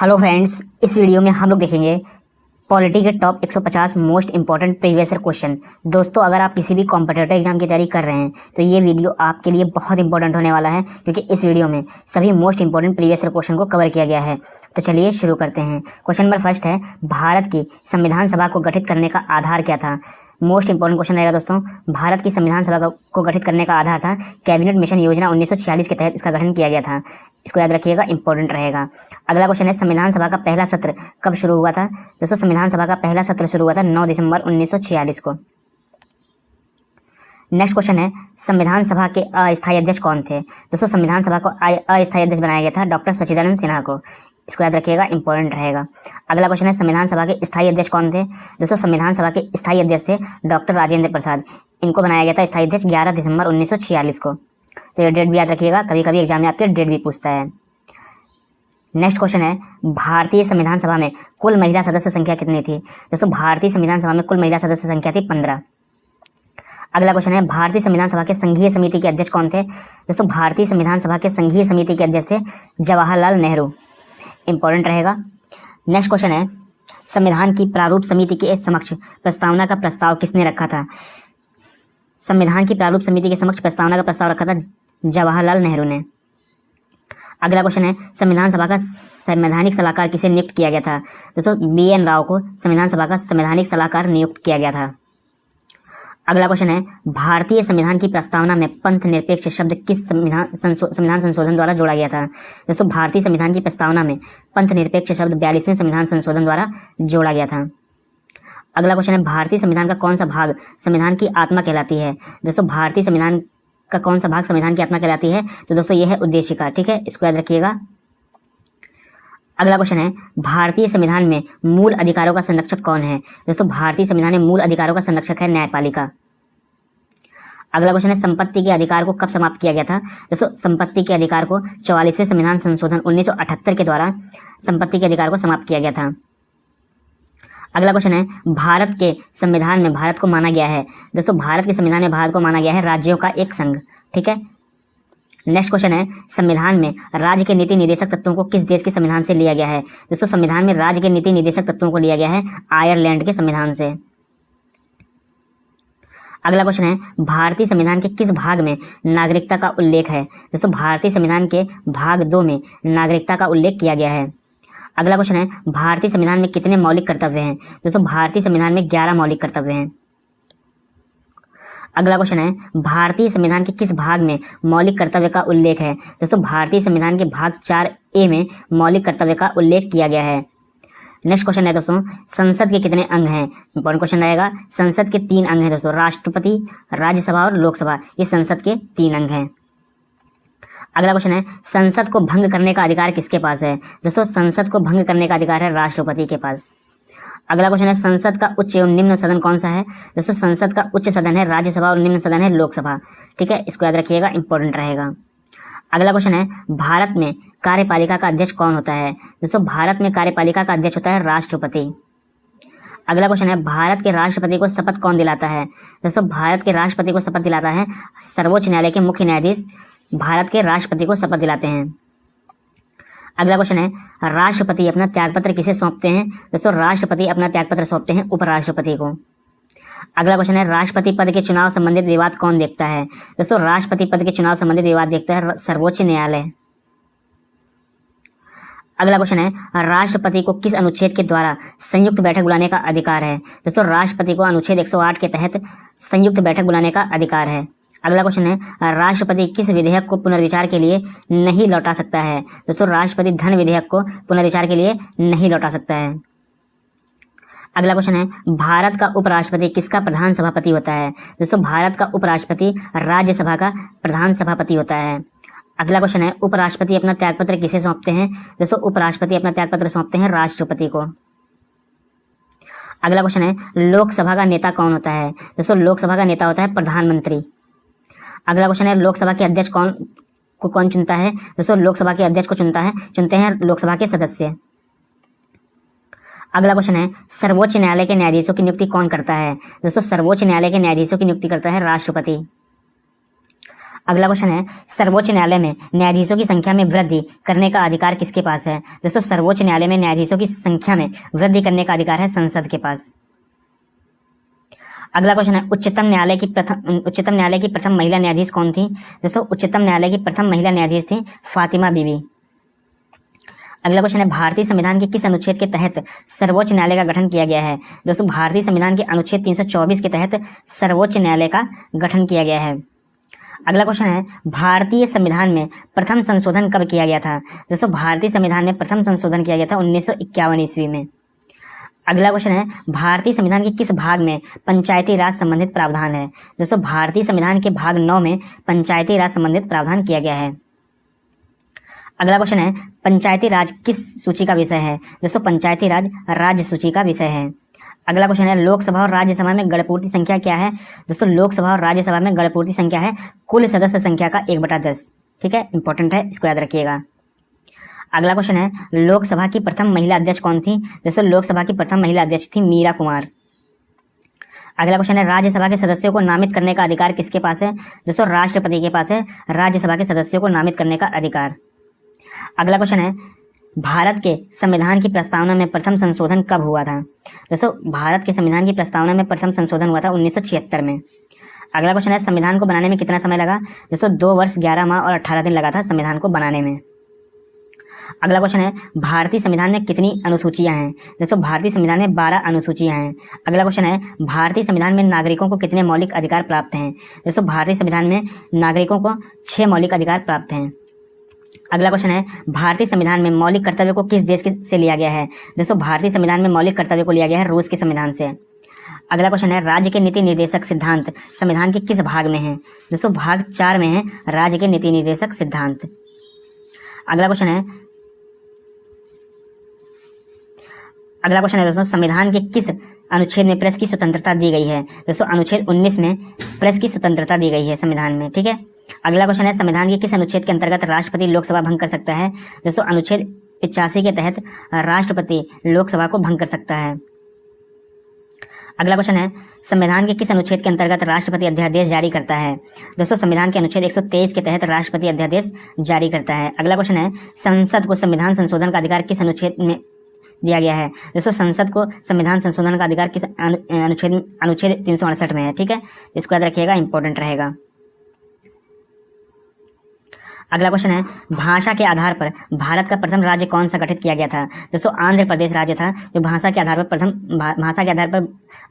Hello friends, इस video में हम लोग देखेंगे पॉलिटी के top 150 most important previous year question. दोस्तों, अगर आप किसी भी कॉम्पिटिटिव एग्जाम की तैयारी कर रहे हैं तो ये वीडियो आपके लिए बहुत इंपॉर्टेंट होने वाला है, क्योंकि इस वीडियो में सभी most important previous year question को कवर किया गया है। तो चलिए शुरू करते हैं। क्वेश्चन नंबर फर्स्ट है, भारत की संविधान सभा को गठित करने का आधार क्या था। मोस्ट इंपॉर्टेंट क्वेश्चन रहेगा दोस्तों। भारत की संविधान सभा को गठित करने का आधार था कैबिनेट मिशन योजना 1946 के तहत इसका गठन किया गया था। इसको याद रखिएगा, इंपॉर्टेंट रहेगा। अगला क्वेश्चन है, संविधान सभा का पहला सत्र कब शुरू हुआ था। दोस्तों, संविधान सभा का पहला सत्र शुरू हुआ था 9 दिसंबर 1946 को। नेक्स्ट क्वेश्चन है, संविधान सभा के अस्थायी अध्यक्ष कौन थे। दोस्तों, संविधान सभा को अस्थायी अध्यक्ष बनाया गया था डॉक्टर सच्चिदानंद सिन्हा को। इसको याद रखिएगा, इंपॉर्टेंट रहेगा। अगला क्वेश्चन है, संविधान सभा के स्थायी अध्यक्ष कौन थे। दोस्तों, संविधान सभा के स्थायी अध्यक्ष थे डॉक्टर राजेंद्र प्रसाद। इनको बनाया गया था स्थायी अध्यक्ष 11 दिसंबर 1946 को। तो ये डेट भी याद रखिएगा, कभी कभी एग्जाम में आपके डेट भी पूछता है। नेक्स्ट क्वेश्चन है, भारतीय संविधान सभा में कुल महिला सदस्य संख्या कितनी थी। दोस्तों, भारतीय संविधान सभा में कुल महिला सदस्य संख्या थी 15। अगला क्वेश्चन है, भारतीय संविधान सभा के संघीय समिति के अध्यक्ष कौन थे। दोस्तों, भारतीय संविधान सभा के संघीय समिति के अध्यक्ष थे जवाहरलाल नेहरू। इंपॉर्टेंट रहेगा। नेक्स्ट क्वेश्चन है, संविधान की प्रारूप समिति के समक्ष प्रस्तावना का प्रस्ताव किसने रखा था। संविधान की प्रारूप समिति के समक्ष प्रस्तावना का प्रस्ताव रखा था जवाहरलाल नेहरू ने। अगला क्वेश्चन है, संविधान सभा का संवैधानिक सलाहकार किसे नियुक्त किया गया था। दोस्तों, BN राव को संविधान सभा का संवैधानिक सलाहकार नियुक्त किया गया था। अगला क्वेश्चन है, भारतीय संविधान की प्रस्तावना में पंथ निरपेक्ष शब्द किस संविधान संशोधन द्वारा जोड़ा गया था। दोस्तों, भारतीय संविधान की प्रस्तावना में पंथ निरपेक्ष शब्द 42वें संविधान संशोधन द्वारा जोड़ा गया था। अगला क्वेश्चन है, भारतीय संविधान का कौन सा भाग संविधान की आत्मा कहलाती है। दोस्तों, भारतीय संविधान का कौन सा भाग संविधान की आत्मा कहलाती है। तो दोस्तों, यह है उद्देशिका। ठीक है, इसको याद रखिएगा। अगला क्वेश्चन है, भारतीय संविधान में मूल अधिकारों का संरक्षक कौन है। दोस्तों, भारतीय संविधान में मूल अधिकारों का संरक्षक है न्यायपालिका। अगला क्वेश्चन है, संपत्ति के अधिकार को कब समाप्त किया गया था। दोस्तों, संपत्ति के अधिकार को 44वें संविधान संशोधन 1978 के द्वारा संपत्ति के अधिकार को समाप्त किया गया था। अगला क्वेश्चन है, भारत के संविधान में भारत को माना गया है। दोस्तों, भारत के संविधान में भारत को माना गया है राज्यों का एक संघ। ठीक है। नेक्स्ट क्वेश्चन है, संविधान में राज्य के नीति निर्देशक तत्वों को किस देश के संविधान से लिया गया है। दोस्तों, संविधान में राज्य के नीति निर्देशक तत्वों को लिया गया है आयरलैंड के संविधान से। अगला क्वेश्चन है, भारतीय संविधान के किस भाग में नागरिकता का उल्लेख है। दोस्तों, भारतीय संविधान के भाग 2 में नागरिकता का उल्लेख किया गया है। अगला क्वेश्चन है, भारतीय संविधान में कितने मौलिक कर्तव्य हैं। दोस्तों, भारतीय संविधान में 11 मौलिक कर्तव्य हैं। अगला क्वेश्चन है, भारतीय संविधान के किस भाग में मौलिक कर्तव्य का उल्लेख है। दोस्तों, भारतीय संविधान के भाग 4A में मौलिक कर्तव्य का उल्लेख किया गया है। नेक्स्ट क्वेश्चन है दोस्तों, संसद के कितने अंग हैं। इंपॉर्टेंट क्वेश्चन रहेगा। संसद के 3 अंग हैं दोस्तों, राष्ट्रपति, राज्यसभा और लोकसभा। ये संसद के 3 अंग हैं। अगला क्वेश्चन है, संसद को भंग करने का अधिकार किसके पास है। दोस्तों, संसद को भंग करने का अधिकार है राष्ट्रपति के पास। अगला क्वेश्चन है, संसद का उच्च एवं निम्न सदन कौन सा है। दोस्तों, संसद का उच्च सदन है राज्यसभा और निम्न सदन है लोकसभा। ठीक है, इसको याद रखिएगा, इंपॉर्टेंट रहेगा। अगला क्वेश्चन है, भारत में कार्यपालिका का अध्यक्ष कौन होता है। दोस्तों, भारत में कार्यपालिका का अध्यक्ष होता है राष्ट्रपति। अगला क्वेश्चन है, भारत के राष्ट्रपति को शपथ कौन दिलाता है। दोस्तों, भारत के राष्ट्रपति को शपथ दिलाता है सर्वोच्च न्यायालय के मुख्य न्यायाधीश भारत के राष्ट्रपति को शपथ दिलाते हैं। अगला क्वेश्चन है, राष्ट्रपति अपना त्यागपत्र किसे सौंपते हैं। दोस्तों, राष्ट्रपति अपना त्यागपत्र सौंपते हैं उपराष्ट्रपति को। अगला क्वेश्चन है, राष्ट्रपति पद के चुनाव संबंधित विवाद कौन देखता है। दोस्तों, राष्ट्रपति पद के चुनाव संबंधित विवाद देखता है सर्वोच्च न्यायालय। अगला क्वेश्चन है, राष्ट्रपति को किस अनुच्छेद के द्वारा संयुक्त बैठक बुलाने का अधिकार है। दोस्तों, राष्ट्रपति को अनुच्छेद 108 के तहत संयुक्त बैठक बुलाने का अधिकार है। अगला क्वेश्चन है, राष्ट्रपति किस विधेयक को पुनर्विचार के लिए नहीं लौटा सकता है। दोस्तों, राष्ट्रपति धन विधेयक को पुनर्विचार के लिए नहीं लौटा सकता है। अगला क्वेश्चन है, भारत का उपराष्ट्रपति किसका प्रधान सभापति होता है। दोस्तों, भारत का उपराष्ट्रपति राज्यसभा का प्रधान सभापति होता है। अगला क्वेश्चन है, उपराष्ट्रपति अपना त्यागपत्र किसे सौंपते हैं। दोस्तों, उपराष्ट्रपति अपना त्यागपत्र सौंपते हैं राष्ट्रपति को। अगला क्वेश्चन है, लोकसभा का नेता कौन होता है। दोस्तों, लोकसभा का नेता होता है प्रधानमंत्री। अगला क्वेश्चन है, लोकसभा के अध्यक्ष कौन चुनता है। दोस्तों, लोकसभा के अध्यक्ष को चुनते हैं लोकसभा के सदस्य। अगला क्वेश्चन है, सर्वोच्च न्यायालय के न्यायाधीशों की नियुक्ति कौन करता है। दोस्तों, सर्वोच्च न्यायालय के न्यायाधीशों की नियुक्ति करता है राष्ट्रपति। अगला क्वेश्चन है सर्वोच्च न्यायालय में न्यायाधीशों की संख्या में वृद्धि करने का अधिकार किसके पास है? दोस्तों सर्वोच्च न्यायालय में न्यायाधीशों की संख्या में वृद्धि करने का अधिकार है संसद के पास। अगला क्वेश्चन है उच्चतम न्यायालय की प्रथम महिला न्यायाधीश कौन थी? दोस्तों उच्चतम न्यायालय की प्रथम महिला न्यायाधीश थी फातिमा बीबी। अगला क्वेश्चन है भारतीय संविधान के किस अनुच्छेद के तहत सर्वोच्च न्यायालय का गठन किया गया है? दोस्तों भारतीय संविधान के अनुच्छेद 324 के तहत सर्वोच्च न्यायालय का गठन किया गया है। अगला क्वेश्चन है भारतीय संविधान में प्रथम संशोधन कब किया गया था? दोस्तों भारतीय संविधान में प्रथम संशोधन किया गया था 1951 ईस्वी में। अगला क्वेश्चन है भारतीय संविधान के किस भाग में पंचायती राज संबंधित प्रावधान है? दोस्तों भारतीय संविधान के भाग 9 में पंचायती राज संबंधित प्रावधान किया गया है। अगला क्वेश्चन है पंचायती राज किस सूची का विषय है? दोस्तों पंचायती राज राज्य सूची का विषय है। अगला क्वेश्चन है लोकसभा और राज्यसभा में गणपूर्ति संख्या क्या है? दोस्तों लोकसभा और राज्यसभा में गणपूर्ति संख्या है कुल सदस्य संख्या का 1/10। ठीक है, इंपॉर्टेंट है, इसको याद रखिएगा। अगला क्वेश्चन है लोकसभा की प्रथम महिला अध्यक्ष कौन थी? दोस्तों लोकसभा की प्रथम महिला अध्यक्ष थी मीरा कुमार। अगला क्वेश्चन है राज्यसभा के सदस्यों को नामित करने का अधिकार किसके पास है? दोस्तों राष्ट्रपति के पास है राज्यसभा के सदस्यों को नामित करने का अधिकार। अगला क्वेश्चन है भारत के संविधान की प्रस्तावना में प्रथम संशोधन कब हुआ था? दोस्तों भारत के संविधान की प्रस्तावना में प्रथम संशोधन हुआ था 1976 में। अगला क्वेश्चन है संविधान को बनाने में कितना समय लगा? दोस्तों 2 वर्ष 11 माह और 18 दिन लगा था संविधान को बनाने में। अगला क्वेश्चन है भारतीय संविधान में कितनी अनुसूचियां हैं? दोस्तों भारतीय संविधान में 12 अनुसूचियां हैं। अगला क्वेश्चन है भारतीय संविधान में नागरिकों को कितने मौलिक अधिकार प्राप्त हैं? दोस्तों भारतीय संविधान में नागरिकों को 6 मौलिक अधिकार प्राप्त हैं। अगला क्वेश्चन है भारतीय संविधान में मौलिक कर्तव्य को किस देश से लिया गया है? दोस्तों भारतीय संविधान में मौलिक कर्तव्य को लिया गया है रूस के संविधान से। अगला क्वेश्चन है राज्य के नीति निर्देशक सिद्धांत संविधान के किस भाग में है? दोस्तों भाग 4 में है राज्य के नीति निर्देशक सिद्धांत। अगला क्वेश्चन है दोस्तों संविधान के किस अनुच्छेद में प्रेस की स्वतंत्रता दी गई है? दोस्तों अनुच्छेद 19 में प्रेस की स्वतंत्रता दी गई है संविधान में। ठीक है, अगला क्वेश्चन है संविधान के किस अनुच्छेद के अंतर्गत राष्ट्रपति लोकसभा भंग कर सकता है? दोस्तों अनुच्छेद 85 के तहत राष्ट्रपति लोकसभा को भंग कर सकता है। अगला क्वेश्चन है संविधान के किस अनुच्छेद के अंतर्गत राष्ट्रपति अध्यादेश जारी करता है? दोस्तों संविधान के अनुच्छेद 123 के तहत राष्ट्रपति अध्यादेश जारी करता है। अगला क्वेश्चन है संसद को संविधान संशोधन का अधिकार किस अनुच्छेद में दिया गया है? दोस्तों संसद को संविधान संशोधन का अधिकार किस अनुच्छेद 368 में है। ठीक है, इसको याद रखिएगा, इंपॉर्टेंट रहेगा। अगला क्वेश्चन है भाषा के आधार पर भारत का प्रथम राज्य कौन सा गठित किया गया था? दोस्तों आंध्र प्रदेश राज्य था जो भाषा के आधार पर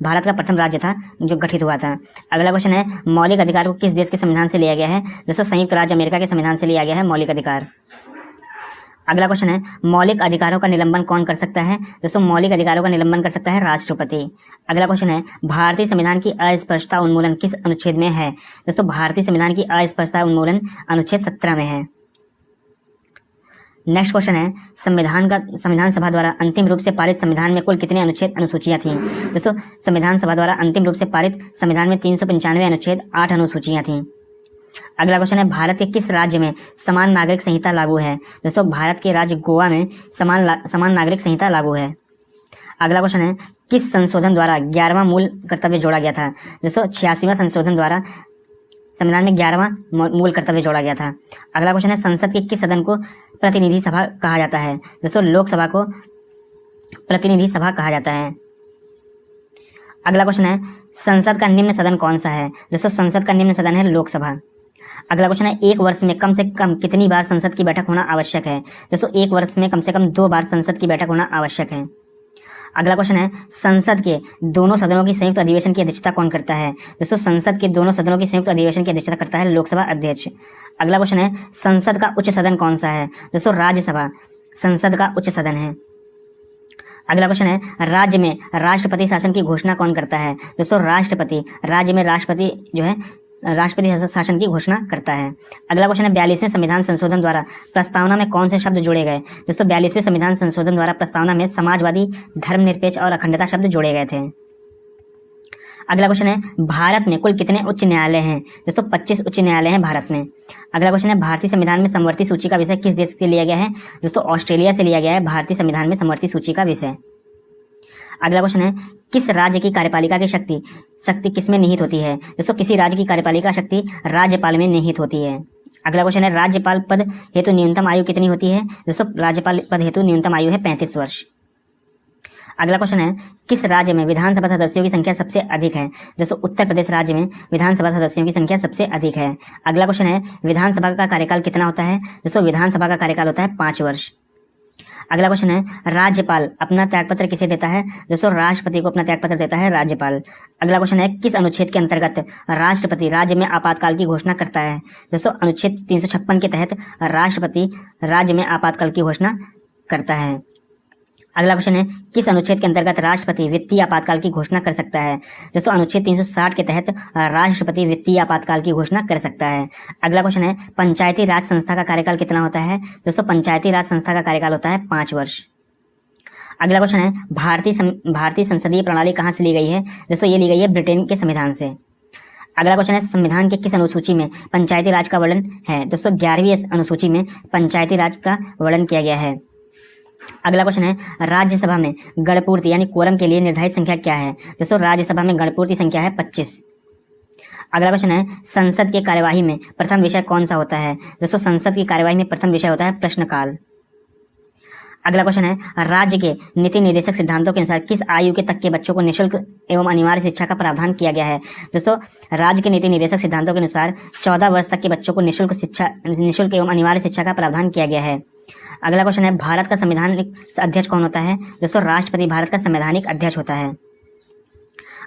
भारत का प्रथम राज्य था जो गठित हुआ था। अगला क्वेश्चन है मौलिक अधिकार को किस देश के संविधान से लिया गया है? दोस्तों संयुक्त राज्य अमेरिका के संविधान से लिया गया है मौलिक अधिकार। अगला क्वेश्चन है मौलिक अधिकारों का निलंबन कौन कर सकता है? दोस्तों मौलिक अधिकारों का निलंबन कर सकता है राष्ट्रपति। अगला क्वेश्चन है भारतीय संविधान की अस्पष्टता उन्मूलन किस अनुच्छेद में है? दोस्तों भारतीय संविधान की अस्पष्टता उन्मूलन अनुच्छेद 17 में है। नेक्स्ट क्वेश्चन है संविधान सभा द्वारा अंतिम रूप से पारित संविधान में कुल कितने अनुच्छेद अनुसूचियां थीं? दोस्तों संविधान सभा द्वारा अंतिम रूप से पारित संविधान में 395 अनुच्छेद 8 अनुसूचियां थीं। अगला क्वेश्चन है भारत के किस राज्य में समान नागरिक संहिता लागू है? दोस्तों भारत के राज्य गोवा में समान नागरिक संहिता लागू है। अगला क्वेश्चन है किस संशोधन द्वारा 11वां मूल कर्तव्य जोड़ा गया था? दोस्तों 86वां संशोधन द्वारा संविधान में 11वां मूल कर्तव्य जोड़ा गया था। अगला क्वेश्चन है संसद के किस सदन को प्रतिनिधि सभा कहा जाता है? दोस्तों लोकसभा को प्रतिनिधि सभा कहा जाता है। अगला क्वेश्चन है संसद का निम्न सदन कौन सा है? दोस्तों संसद का निम्न सदन है लोकसभा। अगला क्वेश्चन है एक वर्ष में कम से कम कितनी बार संसद की बैठक होना आवश्यक है? दोस्तों एक वर्ष में कम से कम 2 बार संसद की बैठक होना आवश्यक है। अगला क्वेश्चन है संसद के दोनों सदनों की संयुक्त अधिवेशन की अध्यक्षता कौन करता है? दोस्तों संसद के दोनों सदनों की संयुक्त अधिवेशन की अध्यक्षता करता है लोकसभा अध्यक्ष। अगला क्वेश्चन है संसद का उच्च सदन कौन सा है? दोस्तों राज्यसभा संसद का उच्च सदन है। अगला क्वेश्चन है राज्य में राष्ट्रपति शासन की घोषणा कौन करता है? दोस्तों राष्ट्रपति, राज्य में राष्ट्रपति जो है राष्ट्रपति शासन की घोषणा करता है। अगला क्वेश्चन है 42वें संविधान संशोधन द्वारा प्रस्तावना में कौन से शब्द जोड़े गए? दोस्तों 42वें संविधान संशोधन द्वारा प्रस्तावना में समाजवादी, धर्मनिरपेक्ष और अखंडता शब्द जोड़े गए थे। अगला क्वेश्चन है भारत में कुल कितने उच्च न्यायालय हैं? दोस्तों 25 उच्च न्यायालय हैं भारत में। अगला क्वेश्चन है भारतीय संविधान में समवर्ती सूची का विषय किस देश से लिया गया है? दोस्तों ऑस्ट्रेलिया से लिया गया है भारतीय संविधान में समवर्ती सूची का विषय। अगला क्वेश्चन है किस राज्य की कार्यपालिका की शक्ति किसमें निहित होती है? दोस्तों किसी राज्य की कार्यपालिका शक्ति राज्यपाल में निहित होती है। अगला क्वेश्चन है राज्यपाल पद हेतु न्यूनतम आयु कितनी होती है? दोस्तों राज्यपाल पद हेतु न्यूनतम आयु है 35 वर्ष। अगला क्वेश्चन है किस राज्य में विधानसभा सदस्यों की संख्या सबसे अधिक है? दोस्तों उत्तर प्रदेश राज्य में विधानसभा सदस्यों की संख्या सबसे अधिक है। अगला क्वेश्चन है विधानसभा का कार्यकाल कितना होता है? दोस्तों विधानसभा का कार्यकाल होता है 5 वर्ष। अगला क्वेश्चन है राज्यपाल अपना त्यागपत्र किसे देता है? दोस्तों राष्ट्रपति को अपना त्यागपत्र देता है राज्यपाल। अगला क्वेश्चन है किस अनुच्छेद के अंतर्गत राष्ट्रपति राज्य में आपातकाल की घोषणा करता है? दोस्तों अनुच्छेद 356 के तहत राष्ट्रपति राज्य में आपातकाल की घोषणा करता है। अगला क्वेश्चन है किस अनुच्छेद के अंतर्गत राष्ट्रपति वित्तीय आपातकाल की घोषणा कर सकता है? दोस्तों अनुच्छेद 360 के तहत राष्ट्रपति वित्तीय आपातकाल की घोषणा कर सकता है। अगला क्वेश्चन है पंचायती राज संस्था का कार्यकाल कितना होता है? दोस्तों पंचायती राज संस्था का कार्यकाल होता है 5 वर्ष। अगला क्वेश्चन है भारतीय संसदीय प्रणाली कहाँ से ली गई है? दोस्तों ये ली गई है ब्रिटेन के संविधान से। अगला क्वेश्चन है संविधान के किस अनुसूची में पंचायती राज का वर्णन है? दोस्तों 11वीं अनुसूची में पंचायती राज का वर्णन किया गया है। अगला क्वेश्चन है राज्यसभा में गणपूर्ति यानी कोरम के लिए निर्धारित संख्या क्या है? दोस्तों राज्यसभा में गणपूर्ति संख्या है 25। अगला क्वेश्चन है संसद की कार्यवाही में प्रथम विषय कौन सा होता है? दोस्तों संसद की कार्यवाही में प्रथम विषय होता है प्रश्नकाल। अगला क्वेश्चन है राज्य के नीति निर्देशक सिद्धांतों के अनुसार किस आयु के तक के बच्चों को निःशुल्क एवं अनिवार्य शिक्षा का प्रावधान किया गया है? दोस्तों राज्य के नीति निर्देशक सिद्धांतों के अनुसार 14 वर्ष तक के बच्चों को निःशुल्क एवं अनिवार्य शिक्षा का प्रावधान किया गया है। अगला क्वेश्चन है भारत का संवैधानिक अध्यक्ष कौन होता है? दोस्तों राष्ट्रपति भारत का संवैधानिक अध्यक्ष होता है।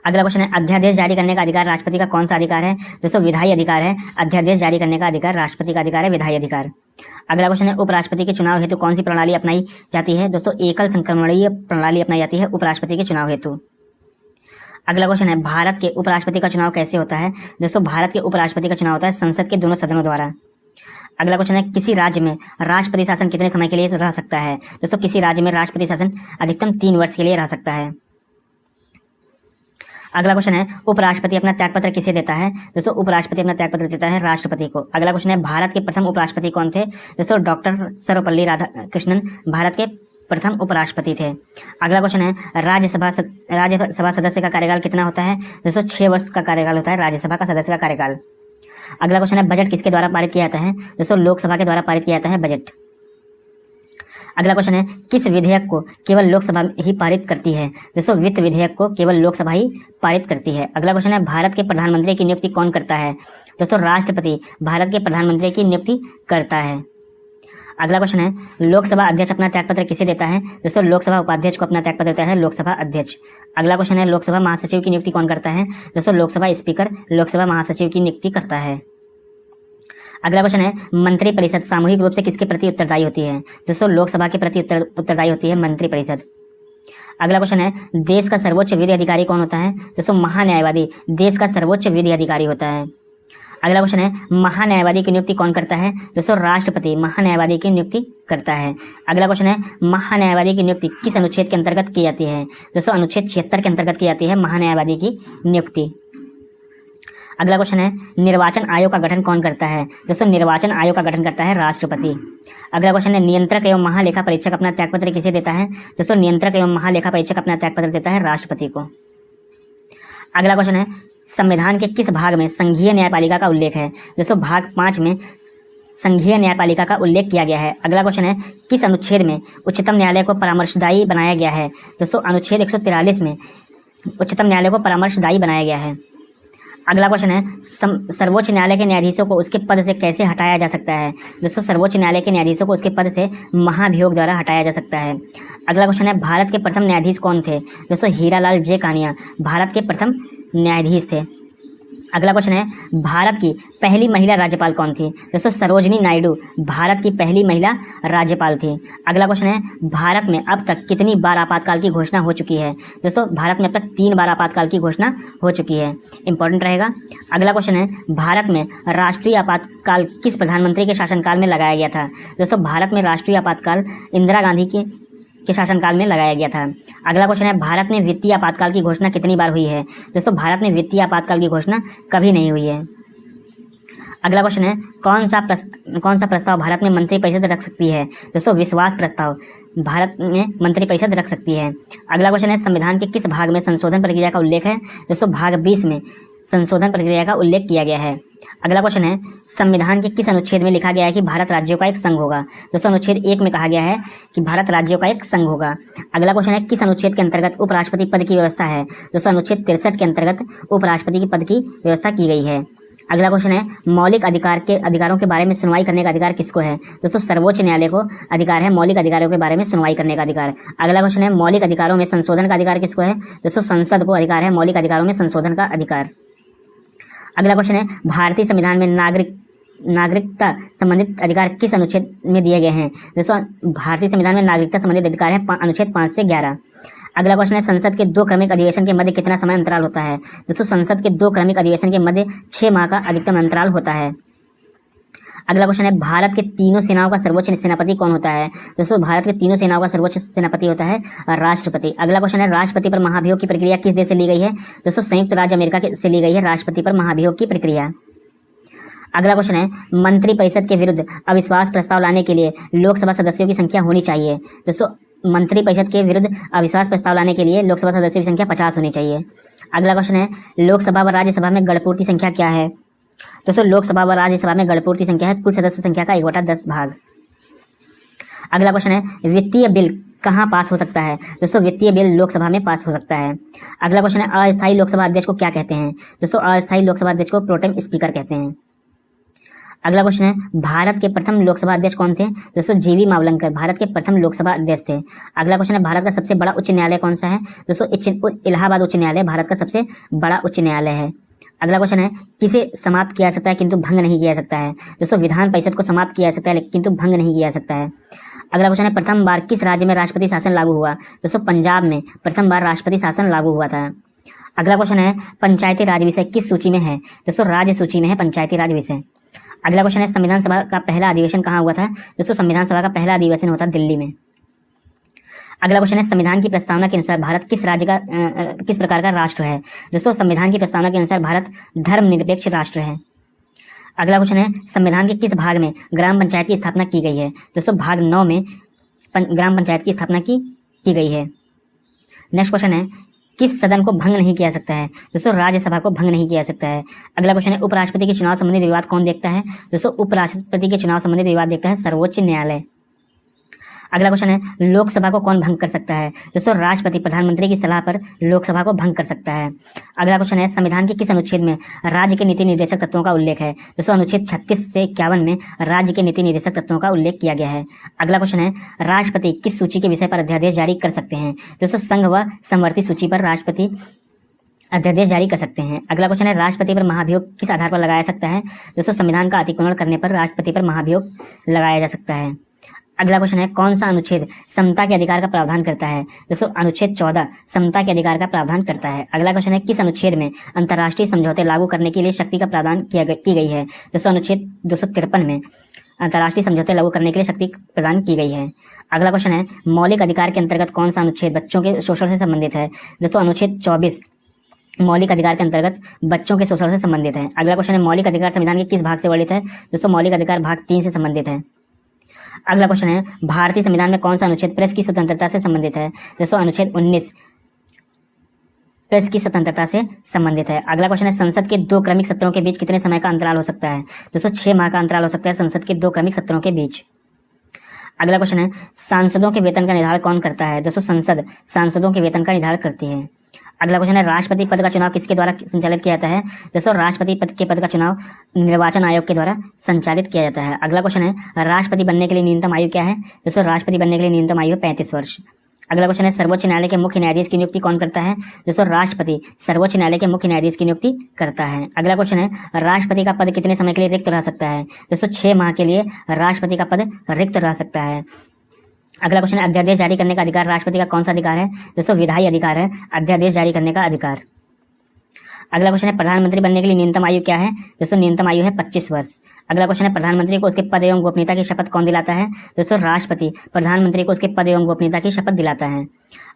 अगला क्वेश्चन है अध्यादेश जारी करने का अधिकार राष्ट्रपति का कौन सा अधिकार है? दोस्तों विधायी अधिकार है। अध्यादेश जारी करने का अधिकार राष्ट्रपति का अधिकार है, विधायी अधिकार। अगला क्वेश्चन है उपराष्ट्रपति के चुनाव हेतु कौन सी प्रणाली अपनाई जाती है? दोस्तों एकल संक्रमणीय प्रणाली अपनाई जाती है उपराष्ट्रपति के चुनाव हेतु। अगला क्वेश्चन है भारत के उपराष्ट्रपति का चुनाव कैसे होता है? दोस्तों भारत के उपराष्ट्रपति का चुनाव होता है संसद के दोनों सदनों द्वारा। अगला क्वेश्चन है किसी राज्य में राष्ट्रपति शासन कितने समय के लिए रह सकता है? दोस्तों किसी राज्य में राष्ट्रपति शासन अधिकतम 3 वर्ष के लिए रह सकता है। अगला क्वेश्चन है उपराष्ट्रपति अपना त्यागपत्र किसे देता है? दोस्तों उपराष्ट्रपति अपना त्यागपत्र देता है राष्ट्रपति को। अगला क्वेश्चन है भारत के प्रथम उपराष्ट्रपति कौन थे? दोस्तों डॉक्टर सर्वपल्ली राधाकृष्णन भारत के प्रथम उपराष्ट्रपति थे। अगला क्वेश्चन है राज्यसभा सदस्य का कार्यकाल कितना होता है? दोस्तों 6 वर्ष का कार्यकाल होता है राज्यसभा का सदस्य का कार्यकाल। अगला क्वेश्चन है बजट किसके द्वारा पारित किया जाता है? दोस्तों लोकसभा के द्वारा पारित किया जाता है बजट। अगला क्वेश्चन है किस विधेयक को केवल लोकसभा ही पारित करती है? दोस्तों वित्त विधेयक को केवल लोकसभा ही पारित करती है। अगला क्वेश्चन है भारत के प्रधानमंत्री की नियुक्ति कौन करता है? दोस्तों राष्ट्रपति भारत के प्रधानमंत्री की नियुक्ति करता है। अगला क्वेश्चन है लोकसभा अध्यक्ष अपना त्यागपत्र किसे देता है? दोस्तों लोकसभा उपाध्यक्ष को अपना त्यागपत्र देता है लोकसभा अध्यक्ष। अगला क्वेश्चन है लोकसभा महासचिव की नियुक्ति कौन करता है? दोस्तों लोकसभा स्पीकर लोकसभा महासचिव की नियुक्ति करता है। अगला क्वेश्चन है मंत्रिपरिषद सामूहिक रूप से किसके प्रति उत्तरदायी होती है? दोस्तों लोकसभा के प्रति उत्तरदायी होती है मंत्रिपरिषद। अगला क्वेश्चन है देश का सर्वोच्च विधि अधिकारी कौन होता है? दोस्तों महान्यायवादी देश का सर्वोच्च विधि अधिकारी होता है। अगला क्वेश्चन है महान्यायवादी की नियुक्ति कौन करता है? दोस्तों राष्ट्रपति महान्यायवादी की नियुक्ति करता है। अगला क्वेश्चन है महान्यायवादी की नियुक्ति किस अनुच्छेद के अंतर्गत की जाती है? दोस्तों अनुच्छेद 76 के अंतर्गत की जाती है महान्यायवादी की नियुक्ति। अगला क्वेश्चन है निर्वाचन आयोग का गठन कौन करता है? दोस्तों निर्वाचन आयोग का गठन करता है राष्ट्रपति। अगला क्वेश्चन है नियंत्रक एवं महालेखा परीक्षक अपना त्यागपत्र किसे देता है? दोस्तों नियंत्रक एवं महालेखा परीक्षक अपना त्यागपत्र देता है राष्ट्रपति को। अगला क्वेश्चन है संविधान के किस भाग में संघीय न्यायपालिका का उल्लेख है? दोस्तों भाग 5 में संघीय न्यायपालिका का उल्लेख किया गया है। अगला क्वेश्चन है किस अनुच्छेद में उच्चतम न्यायालय को परामर्शदायी बनाया गया है? दोस्तों अनुच्छेद 143 में उच्चतम न्यायालय को परामर्शदायी बनाया गया है। अगला क्वेश्चन है सर्वोच्च न्यायालय के न्यायाधीशों को उसके पद से कैसे हटाया जा सकता है? दोस्तों सर्वोच्च न्यायालय के न्यायाधीशों को उसके पद से महाभियोग द्वारा हटाया जा सकता है। अगला क्वेश्चन है भारत के प्रथम न्यायाधीश कौन थे? दोस्तों हीरालाल जे कानिया भारत के प्रथम न्यायाधीश थे। अगला क्वेश्चन है भारत की पहली महिला राज्यपाल कौन थी? दोस्तों सरोजनी नायडू भारत की पहली महिला राज्यपाल थी। अगला क्वेश्चन है भारत में अब तक कितनी बार आपातकाल की घोषणा हो चुकी है? दोस्तों भारत में अब तक 3 बार आपातकाल की घोषणा हो चुकी है, इंपॉर्टेंट रहेगा। अगला क्वेश्चन है भारत में राष्ट्रीय आपातकाल किस प्रधानमंत्री के शासनकाल में लगाया गया था? दोस्तों भारत में राष्ट्रीय आपातकाल इंदिरा गांधी के शासनकाल में लगाया गया था। अगला क्वेश्चन है भारत में वित्तीय आपातकाल की घोषणा कितनी बार हुई है? दोस्तों भारत में वित्तीय आपातकाल की घोषणा कभी नहीं हुई है। अगला क्वेश्चन है कौन सा प्रस्ताव भारत में मंत्रिपरिषद रख सकती है। दोस्तों विश्वास प्रस्ताव भारत में मंत्रिपरिषद रख सकती है। अगला क्वेश्चन है संविधान के किस भाग में संशोधन प्रक्रिया का उल्लेख है। दोस्तों भाग 20 में संशोधन प्रक्रिया का उल्लेख किया गया है। अगला क्वेश्चन है संविधान के किस अनुच्छेद में लिखा गया है कि भारत राज्यों का एक संघ होगा। दोस्तों अनुच्छेद 1 में कहा गया है कि भारत राज्यों का एक संघ होगा। अगला क्वेश्चन है किस अनुच्छेद के अंतर्गत उपराष्ट्रपति पद की व्यवस्था है। दोस्तों अनुच्छेद 63 के अंतर्गत उपराष्ट्रपति के पद की व्यवस्था की गई है। अगला क्वेश्चन है मौलिक अधिकारों के बारे में सुनवाई करने का अधिकार किसको है। दोस्तों सर्वोच्च न्यायालय को अधिकार है मौलिक अधिकारों के बारे में सुनवाई करने का अधिकार। अगला क्वेश्चन है मौलिक अधिकारों में संशोधन का अधिकार किसको है। दोस्तों संसद को अधिकार है मौलिक अधिकारों में संशोधन का अधिकार। अगला क्वेश्चन है भारतीय संविधान में नागरिकता संबंधित अधिकार किस अनुच्छेद में दिए गए हैं। दोस्तों भारतीय संविधान में नागरिकता संबंधित अधिकार है अनुच्छेद 5 से 11। अगला क्वेश्चन है संसद के 2 क्रमिक अधिवेशन के मध्य कितना समय अंतराल होता है। दोस्तों संसद के 2 क्रमिक अधिवेशन के मध्य 6 माह का अधिकतम अंतराल होता है। अगला क्वेश्चन है भारत के तीनों सेनाओं का सर्वोच्च सेनापति कौन होता है। दोस्तों भारत के तीनों सेनाओं का सर्वोच्च सेनापति होता है राष्ट्रपति। अगला क्वेश्चन है राष्ट्रपति पर महाभियोग की प्रक्रिया किस देश से ली गई है। दोस्तों संयुक्त राज्य अमेरिका से ली गई है राष्ट्रपति पर महाभियोग की प्रक्रिया। अगला क्वेश्चन है मंत्रिपरिषद के विरुद्ध अविश्वास प्रस्ताव लाने के लिए लोकसभा सदस्यों की संख्या होनी चाहिए। दोस्तों मंत्रिपरिषद के विरुद्ध अविश्वास प्रस्ताव लाने के लिए लोकसभा सदस्यों की संख्या 50 होनी चाहिए। अगला क्वेश्चन है लोकसभा व राज्यसभा में गणपूर्ति संख्या क्या है। दोस्तों लोकसभा व राज्यसभा में गणपूर्ति संख्या है कुल सदस्य संख्या का 1/10 भाग। अगला क्वेश्चन है वित्तीय बिल कहाँ पास हो सकता है। दोस्तों वित्तीय बिल लोकसभा में पास हो सकता है। अगला क्वेश्चन है अस्थायी लोकसभा अध्यक्ष को क्या कहते हैं। दोस्तों अस्थायी लोकसभा अध्यक्ष को प्रोटेम स्पीकर कहते हैं। अगला क्वेश्चन है भारत के प्रथम लोकसभा अध्यक्ष कौन थे। दोस्तों जीवी मावलंकर भारत के प्रथम लोकसभा अध्यक्ष थे। अगला क्वेश्चन है भारत का सबसे बड़ा उच्च न्यायालय कौन सा है। दोस्तों इलाहाबाद उच्च न्यायालय भारत का सबसे बड़ा उच्च न्यायालय है। अगला क्वेश्चन है किसे समाप्त किया जा सकता है किंतु भंग नहीं किया जा सकता है। दोस्तों विधान परिषद को समाप्त किया जा सकता है किंतु भंग नहीं किया जा सकता है। अगला क्वेश्चन है प्रथम बार किस राज्य में राष्ट्रपति शासन लागू हुआ। दोस्तों पंजाब में प्रथम बार राष्ट्रपति शासन लागू हुआ था। अगला क्वेश्चन है पंचायती राज विषय किस सूची में है। दोस्तों राज्य सूची में है पंचायती राज विषय। अगला क्वेश्चन है संविधान सभा का पहला अधिवेशन कहाँ हुआ था। दोस्तों संविधान सभा का पहला अधिवेशन हुआ था दिल्ली में। अगला क्वेश्चन है संविधान की प्रस्तावना के अनुसार भारत किस प्रकार का राष्ट्र है। दोस्तों संविधान की प्रस्तावना के अनुसार भारत धर्मनिरपेक्ष राष्ट्र है। अगला क्वेश्चन है संविधान के किस भाग में ग्राम पंचायत की स्थापना की गई है। दोस्तों भाग 9 में ग्राम पंचायत की स्थापना की गई है। नेक्स्ट क्वेश्चन है किस सदन को भंग नहीं किया सकता है। दोस्तों राज्यसभा को भंग नहीं किया सकता है। अगला क्वेश्चन है उपराष्ट्रपति के चुनाव संबंधित विवाद कौन देखता है। दोस्तों उपराष्ट्रपति के चुनाव संबंधित विवाद देखता है सर्वोच्च न्यायालय। अगला क्वेश्चन है लोकसभा को कौन भंग कर सकता है। दोस्तों राष्ट्रपति प्रधानमंत्री की सलाह पर लोकसभा को भंग कर सकता है। अगला क्वेश्चन है संविधान के किस अनुच्छेद में राज्य के नीति निर्देशक तत्वों का उल्लेख है। दोस्तों अनुच्छेद 36 से 51 में राज्य के नीति निर्देशक तत्वों का उल्लेख किया गया है। अगला क्वेश्चन है राष्ट्रपति किस सूची के विषय पर अध्यादेश जारी कर सकते हैं। दोस्तों संघ व समवर्ती सूची पर राष्ट्रपति अध्यादेश जारी कर सकते हैं। अगला क्वेश्चन है राष्ट्रपति पर महाभियोग किस आधार पर लगाया सकता है। दोस्तों संविधान का अतिक्रमण करने पर राष्ट्रपति पर महाभियोग लगाया जा सकता है। अगला क्वेश्चन है कौन सा अनुच्छेद समता के अधिकार का प्रावधान करता है। दोस्तों अनुच्छेद 14 समता के अधिकार का प्रावधान करता है। अगला क्वेश्चन है किस अनुच्छेद में अंतर्राष्ट्रीय समझौते लागू करने के लिए शक्ति का प्रावधान की गई है। दोस्तों अनुच्छेद 253 में अंतर्राष्ट्रीय समझौते लागू करने के लिए शक्ति प्रदान की गई है। अगला क्वेश्चन है मौलिक अधिकार के अंतर्गत कौन सा अनुच्छेद बच्चों के शोषण से संबंधित है। दोस्तों अनुच्छेद 24 मौलिक अधिकार के अंतर्गत बच्चों के शोषण से संबंधित है। अगला क्वेश्चन है मौलिक अधिकार संविधान के किस भाग से वर्णित है। दोस्तों मौलिक अधिकार भाग 3 से संबंधित है। अगला क्वेश्चन है भारतीय संविधान में कौन सा अनुच्छेद प्रेस की स्वतंत्रता से संबंधित है। दोस्तों अनुच्छेद 19 प्रेस की स्वतंत्रता से संबंधित है। अगला क्वेश्चन है संसद के 2 क्रमिक सत्रों के बीच कितने समय का अंतराल हो सकता है। दोस्तों 6 माह का अंतराल हो सकता है संसद के 2 क्रमिक सत्रों के बीच। अगला क्वेश्चन है सांसदों के वेतन का निर्धारण कौन करता है। दोस्तों संसद सांसदों के वेतन का निर्धारण करती है। अगला क्वेश्चन है राष्ट्रपति पद का चुनाव किसके द्वारा संचालित किया जाता है। दोस्तों राष्ट्रपति पद का चुनाव निर्वाचन आयोग के द्वारा संचालित किया जाता है। अगला क्वेश्चन है राष्ट्रपति बनने के लिए न्यूनतम आयु क्या है। दोस्तों राष्ट्रपति बनने के लिए न्यूनतम आयु 35 वर्ष। अगला क्वेश्चन है सर्वोच्च न्यायालय के मुख्य न्यायाधीश की नियुक्ति कौन करता है। दोस्तों राष्ट्रपति सर्वोच्च न्यायालय के मुख्य न्यायाधीश की नियुक्ति करता है। अगला क्वेश्चन है राष्ट्रपति का पद कितने समय के लिए रिक्त रह सकता है। दोस्तों 6 माह के लिए राष्ट्रपति का पद रिक्त रह सकता है। अगला क्वेश्चन है अध्यादेश जारी करने का अधिकार राष्ट्रपति का कौन सा अधिकार है। दोस्तों विधायी अधिकार है अध्यादेश जारी करने का अधिकार। अगला क्वेश्चन है प्रधानमंत्री बनने के लिए न्यूनतम आयु क्या है? दोस्तों न्यूनतम आयु है 25 वर्ष। अगला क्वेश्चन है प्रधानमंत्री को उसके पद एवं गोपनीयता की शपथ कौन दिलाता है? दोस्तों राष्ट्रपति प्रधानमंत्री को उसके पद एवं गोपनीयता की शपथ दिलाता है।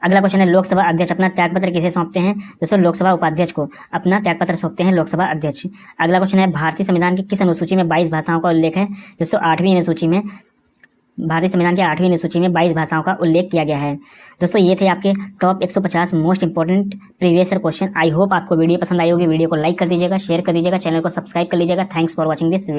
अगला क्वेश्चन है लोकसभा अध्यक्ष अपना त्यागपत्र किसे सौंपते हैं? दोस्तों लोकसभा उपाध्यक्ष को अपना त्यागपत्र सौंपते हैं लोकसभा अध्यक्ष। अगला क्वेश्चन है भारतीय संविधान की किस अनुसूची में 22 भाषाओं का उल्लेख है? दोस्तों 8वीं अनुसूची में, भारतीय संविधान की 8वीं अनुसूची में 22 भाषाओं का उल्लेख किया गया है। दोस्तों ये थे आपके top 150 most important previous year question. I hope आपको वीडियो पसंद आई होगी। वीडियो को लाइक कर दीजिएगा, शेयर कर दीजिएगा, चैनल को सब्सक्राइब कर लीजिएगा। Thanks for watching this video.